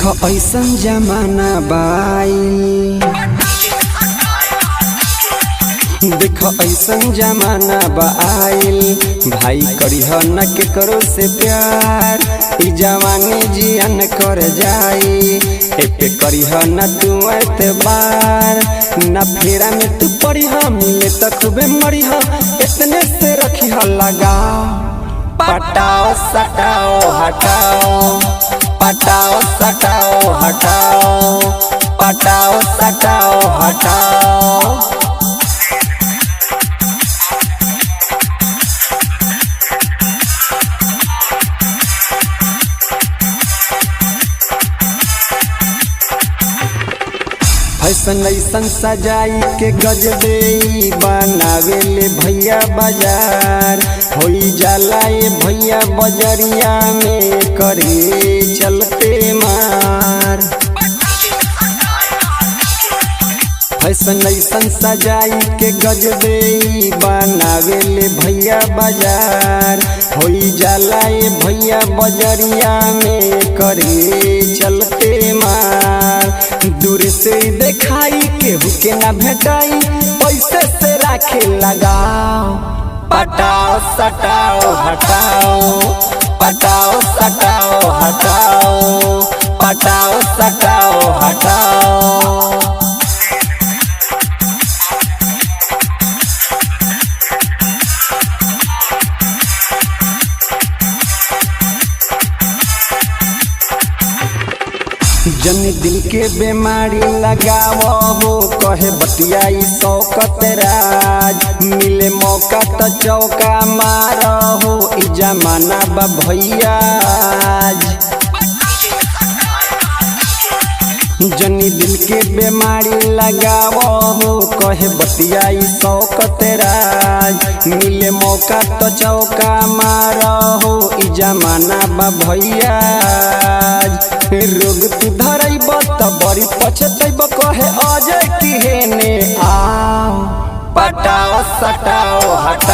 देखो ऐसन जमाना बाई, देखो ऐसन जमाना बाईल, भाई करिह न के करो से प्यार, ई जवानी जियन कर जाई, एपे करिह न तू एतबार, न फेरा में तू पड़िह, मिले त खूबे मरिह, इतने से रखिह लगाओ, पटाओ सटाओ हटाओ, पटाओ सटाओ हटाओ, पटाओ सटाओ हटाओ। ऐसन ऐसन सजाई के गजबे बनावेले भैया बाजार, होई जाला ये भैया बजरिया में करे चलते मार। ऐसन ऐसन सजाई के गजबे बनावेले भैया बाजार, होई जाला ये भैया बजरिया में करे चलते मार। दूर से देखाई केहू के ना भेटाई, पैसे से राखे लगाओ, पटाओ सटाओ हटाओ, पटाओ सटाओ हटाओ, पटाओ सटाओ हटाओ। जन दिल के बीमारी लगाव हो, कहे बतियाई शौकत राज, मिले मौका त चौका मार हो, ई जमाना बा भैया। जनी दिल के बीमारी लगाव हो, कहे बतियाई शौकत राज, मिले मौका तो चौका मार हो, ई जमाना बा भैया। रोग तू धरैब त बड़ी पछतैब, कहे अजय की हेने आओ, पटाओ सटाओ हटाओ।